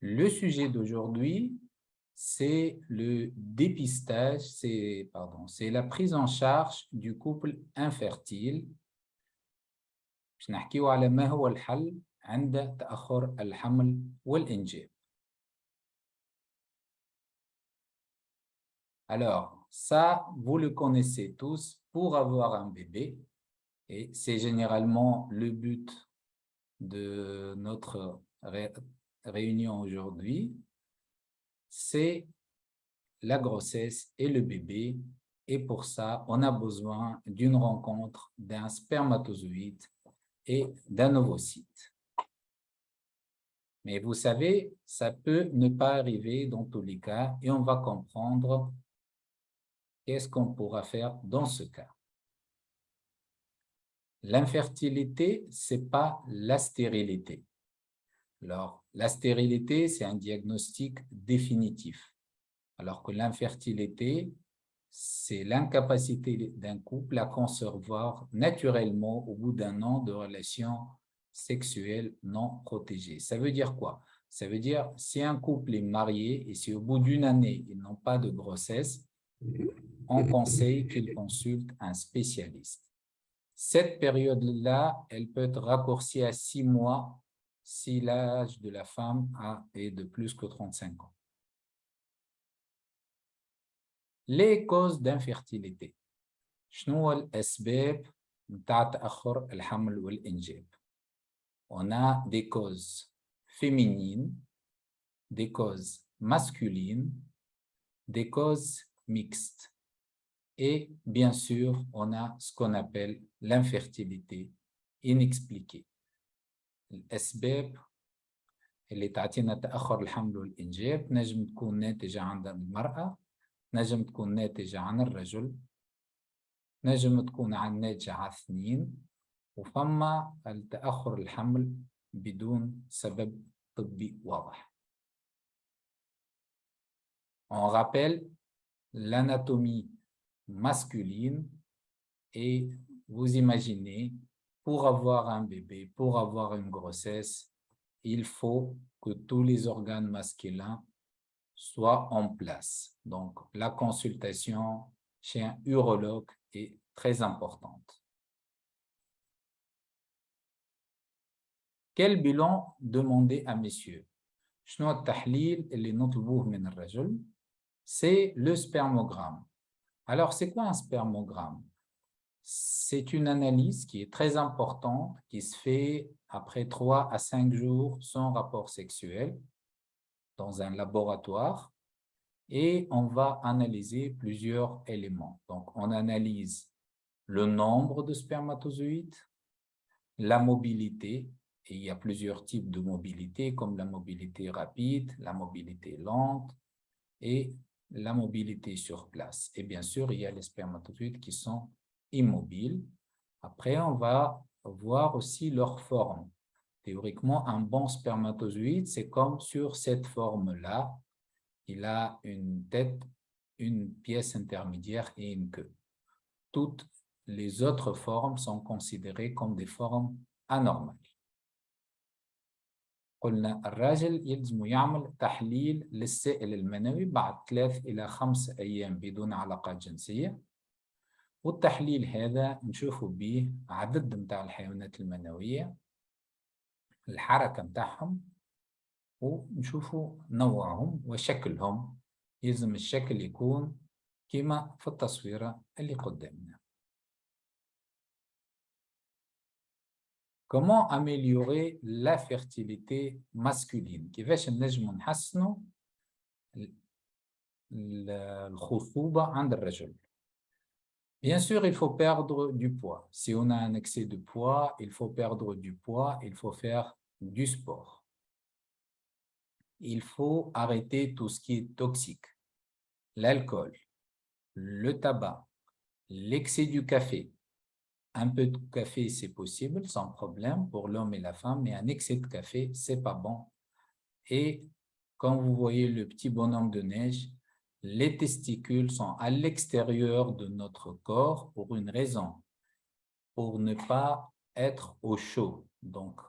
Le sujet d'aujourd'hui, c'est le dépistage, c'est la prise en charge du couple infertile. باش نحكيو على ما هو الحل عند تأخر الحمل والإنجاب. Alors, ça, vous le connaissez tous, pour avoir un bébé, et c'est généralement le but de notre réunion aujourd'hui, c'est la grossesse et le bébé. Et pour ça, on a besoin d'une rencontre d'un spermatozoïde et d'un ovocyte. Mais vous savez, ça peut ne pas arriver dans tous les cas et on va comprendre qu'est-ce qu'on pourra faire dans ce cas. L'infertilité, ce n'est pas la stérilité. Alors, la stérilité, c'est un diagnostic définitif. Alors que l'infertilité, c'est l'incapacité d'un couple à concevoir naturellement au bout d'un an de relations sexuelles non protégées. Ça veut dire quoi? Ça veut dire si un couple est marié et si au bout d'une année, ils n'ont pas de grossesse, on conseille qu'ils consultent un spécialiste. Cette période-là, elle peut être raccourcie à 6 mois si l'âge de la femme est de plus que 35 ans. Les causes d'infertilité. شنو الأسباب نتاع تأخر الحمل والإنجاب؟ On a des causes féminines, des causes masculines, des causes mixtes. Et bien sûr, on a ce qu'on appelle l'infertilité inexpliquée. الأسباب اللي تعطينا تأخر الحمل والإنجاب نجم تكون ناتجة عن المرأة، نجم تكون ناتجة عن الرجل، نجم تكون ناتجة عن اثنين، وفما التأخر الحمل بدون سبب طبي واضح. On rappelle l'anatomie masculine et vous imaginez, pour avoir un bébé, pour avoir une grossesse, il faut que tous les organes masculins soient en place. Donc, la consultation chez un urologue est très importante. Quel bilan demander à messieurs? شنو التحليل اللي نطلبوه من الرجل؟ C'est le spermogramme. Alors, c'est quoi un spermogramme? C'est une analyse qui est très importante, qui se fait après 3 à 5 jours sans rapport sexuel dans un laboratoire et on va analyser plusieurs éléments. Donc, on analyse le nombre de spermatozoïdes, la mobilité, et il y a plusieurs types de mobilité comme la mobilité rapide, la mobilité lente et la mobilité sur place. Et bien sûr, il y a les spermatozoïdes qui sont immobiles. Après, on va voir aussi leur forme. Théoriquement, un bon spermatozoïde, c'est comme sur cette forme-là. Il a une tête, une pièce intermédiaire et une queue. Toutes les autres formes sont considérées comme des formes anormales. قلنا الراجل يلزم يعمل تحليل للسائل المنوي بعد 3 إلى 5 أيام بدون علاقات جنسية، والتحليل هذا نشوفوا به عدد متاع الحيوانات المنوية، الحركة متاعهم، ونشوفوا نوعهم وشكلهم. يلزم الشكل يكون كما في التصويرة اللي قدامنا. Comment améliorer la fertilité masculine? كيفاش نجموا نحسنوا الخصوبة عند الرجل؟ Bien sûr, il faut perdre du poids. Si on a un excès de poids, il faut perdre du poids, il faut faire du sport. Il faut arrêter tout ce qui est toxique. L'alcool, le tabac, l'excès du café. Un peu de café, c'est possible, sans problème pour l'homme et la femme, mais un excès de café, c'est pas bon. Et quand vous voyez le petit bonhomme de neige, les testicules sont à l'extérieur de notre corps pour une raison, pour ne pas être au chaud. Donc,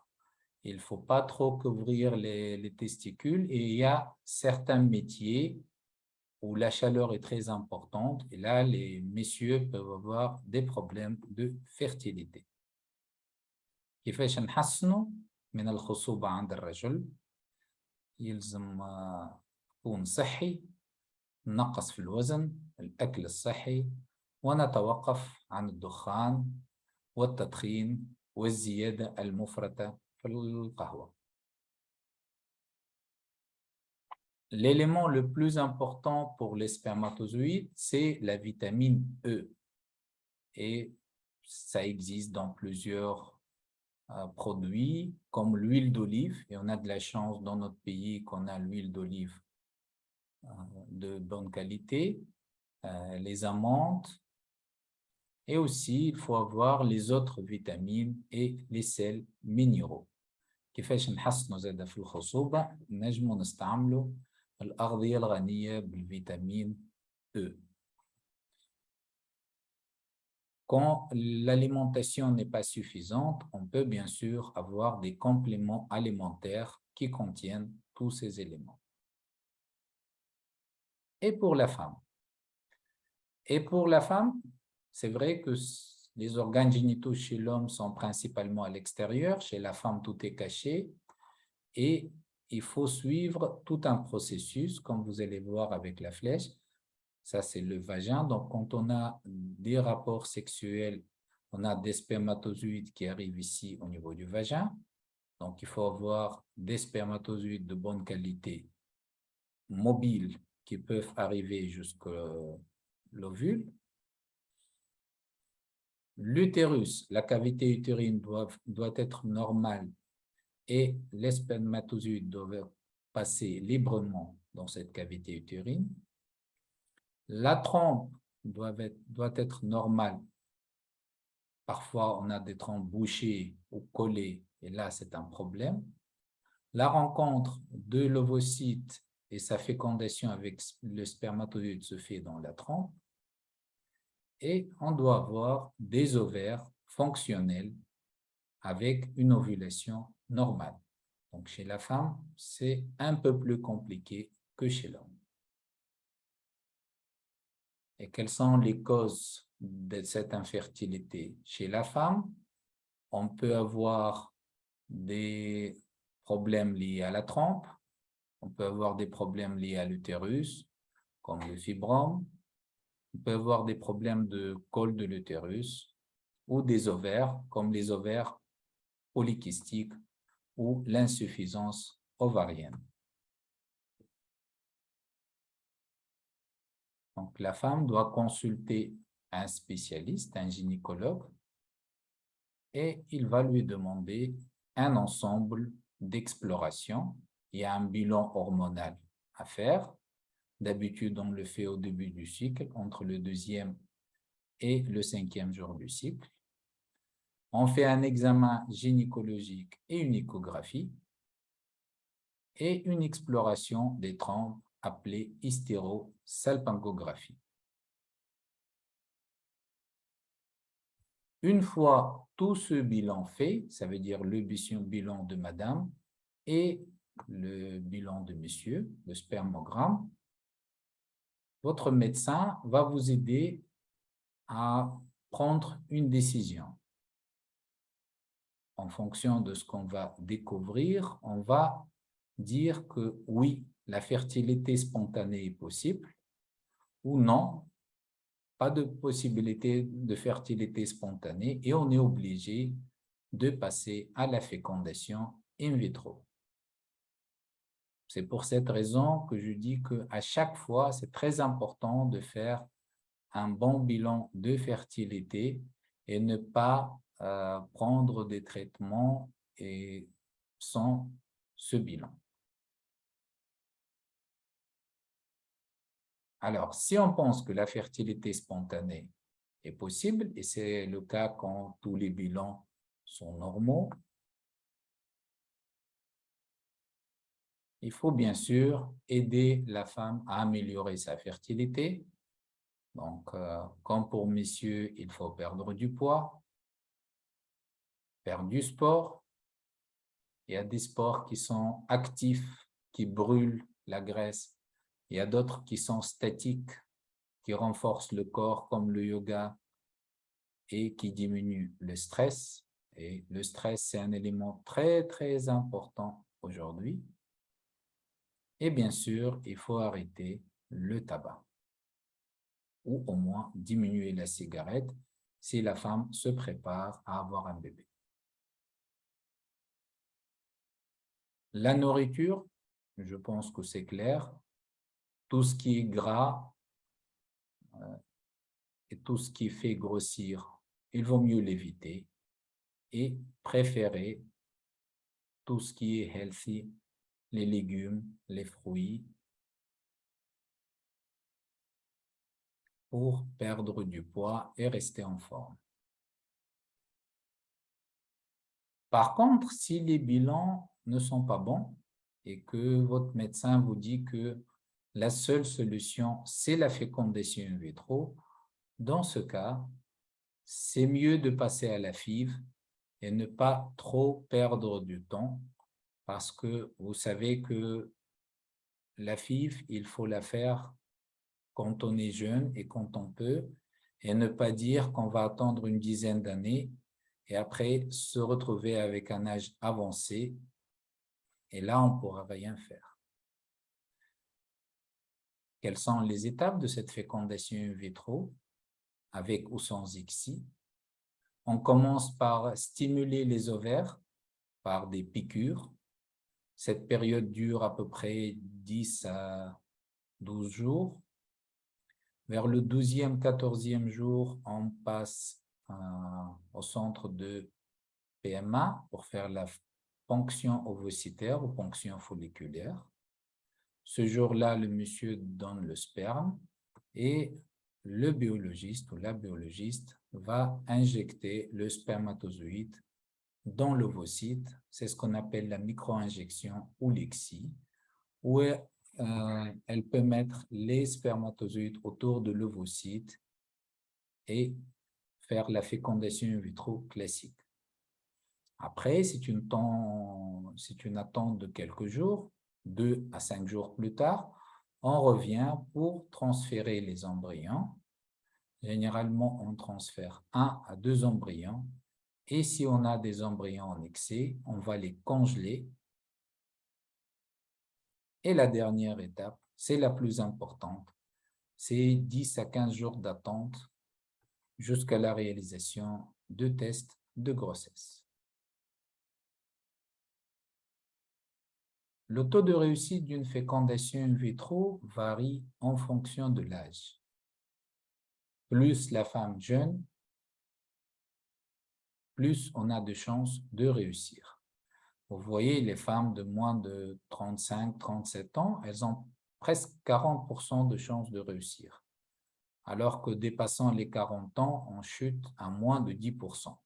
il ne faut pas trop couvrir les testicules et il y a certains métiers où la chaleur est très importante et là, les messieurs peuvent avoir des problèmes de fertilité. كيفاش نحسنوا من الخصوبة عند الرجل؟ يلزم يكون صحي، نقص في الوزن، الأكل الصحي، ونتوقف عن الدخان والتدخين والزيادة المفرطة في القهوة. L'élément le plus important pour les spermatozoïdes, c'est la vitamine E. Et ça existe dans plusieurs produits, comme l'huile d'olive. Et on a de la chance dans notre pays qu'on a l'huile d'olive de bonne qualité, les amandes. Et aussi, il faut avoir les autres vitamines et les sels minéraux. كيفاش نحسنوا زادة في الخصوبة؟ نجموا نستعملوا الأغذية الغنية بالفيتامين E. Quand l'alimentation n'est pas suffisante, on peut bien sûr avoir des compléments alimentaires qui contiennent tous ces éléments. Et pour la femme? Et pour la femme, c'est vrai que les organes génitaux chez l'homme sont principalement à l'extérieur. Chez la femme, tout est caché. Et il faut suivre tout un processus, comme vous allez voir avec la flèche. Ça, c'est le vagin. Donc, quand on a des rapports sexuels, on a des spermatozoïdes qui arrivent ici au niveau du vagin. Donc, il faut avoir des spermatozoïdes de bonne qualité, mobiles, qui peuvent arriver jusqu'à l'ovule. L'utérus, la cavité utérine doit être normale et les spermatozoïdes doivent passer librement dans cette cavité utérine. La trompe doit être normale. Parfois, on a des trompes bouchées ou collées, et là, c'est un problème. La rencontre de l'ovocyte et sa fécondation avec le spermatozoïde se fait dans la trompe. Et on doit avoir des ovaires fonctionnels avec une ovulation normale. Donc, chez la femme, c'est un peu plus compliqué que chez l'homme. Et quelles sont les causes de cette infertilité? Chez la femme, on peut avoir des problèmes liés à la trompe, on peut avoir des problèmes liés à l'utérus, comme le fibrome, on peut avoir des problèmes de col de l'utérus ou des ovaires, comme les ovaires polykystiques ou l'insuffisance ovarienne. Donc, la femme doit consulter un spécialiste, un gynécologue, et il va lui demander un ensemble d'explorations. Il y a un bilan hormonal à faire. D'habitude, on le fait au début du cycle, entre le 2e et le 5e jour du cycle. On fait un examen gynécologique et une échographie et une exploration des trompes appelée hystérosalpingographie. Une fois tout ce bilan fait, ça veut dire le bilan de madame et le bilan de monsieur, le spermogramme, votre médecin va vous aider à prendre une décision. En fonction de ce qu'on va découvrir, on va dire que oui, la fertilité spontanée est possible ou non, pas de possibilité de fertilité spontanée et on est obligé de passer à la fécondation in vitro. C'est pour cette raison que je dis qu'à chaque fois, c'est très important de faire un bon bilan de fertilité et ne pas prendre des traitements sans ce bilan. Alors, si on pense que la fertilité spontanée est possible, et c'est le cas quand tous les bilans sont normaux, il faut bien sûr aider la femme à améliorer sa fertilité. Donc, comme pour messieurs, il faut perdre du poids, faire du sport Il y a des sports qui sont actifs, qui brûlent la graisse. Il y a d'autres qui sont statiques, qui renforcent le corps, comme le yoga, et qui diminuent le stress. Et le stress, c'est un élément très, très important aujourd'hui. Et bien sûr, il faut arrêter le tabac, ou au moins diminuer la cigarette si la femme se prépare à avoir un bébé. La nourriture, je pense que c'est clair. Tout ce qui est gras et tout ce qui fait grossir, il vaut mieux l'éviter et préférer tout ce qui est healthy, les légumes, les fruits, pour perdre du poids et rester en forme. Par contre, si les bilans ne sont pas bons et que votre médecin vous dit que la seule solution, c'est la fécondation in vitro, dans ce cas, c'est mieux de passer à la FIV et ne pas trop perdre du temps parce que vous savez que la FIV, il faut la faire quand on est jeune et quand on peut, et ne pas dire qu'on va attendre une dizaine d'années et après se retrouver avec un âge avancé, et là, on ne pourra rien faire. Quelles sont les étapes de cette fécondation in vitro, avec ou sans ICSI? On commence par stimuler les ovaires par des piqûres. Cette période dure à peu près 10 à 12 jours. Vers le 12e, 14e jour, on passe au centre de PMA pour faire la ponction ovocytaire ou ponction folliculaire. Ce jour-là, le monsieur donne le sperme et le biologiste ou la biologiste va injecter le spermatozoïde dans l'ovocyte. C'est ce qu'on appelle la micro-injection ou l'ICSI, où elle peut mettre les spermatozoïdes autour de l'ovocyte et faire la fécondation in vitro classique. Après, c'est une attente de quelques jours, 2 à 5 jours plus tard, on revient pour transférer les embryons. Généralement, on transfère 1 à 2 embryons. Et si on a des embryons en excès, on va les congeler. Et la dernière étape, c'est la plus importante, c'est 10 à 15 jours d'attente jusqu'à la réalisation de tests de grossesse. Le taux de réussite d'une fécondation in vitro varie en fonction de l'âge. Plus la femme jeune, plus on a de chances de réussir. Vous voyez, les femmes de moins de 35-37 ans, elles ont presque 40% de chances de réussir, alors que dépassant les 40 ans, on chute à moins de 10%.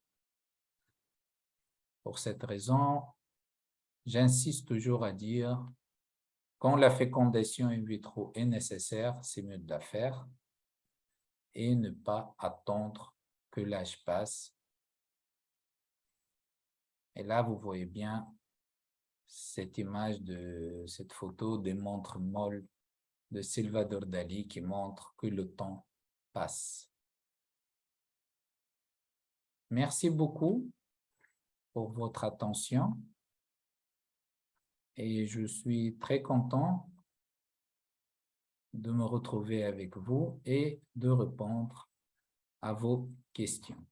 Pour cette raison, j'insiste toujours à dire, quand la fécondation in vitro est nécessaire, c'est mieux de la faire et ne pas attendre que l'âge passe. Et là, vous voyez bien cette image de cette photo des montres molles de Salvador Dali qui montre que le temps passe. Merci beaucoup pour votre attention et je suis très content de me retrouver avec vous et de répondre à vos questions.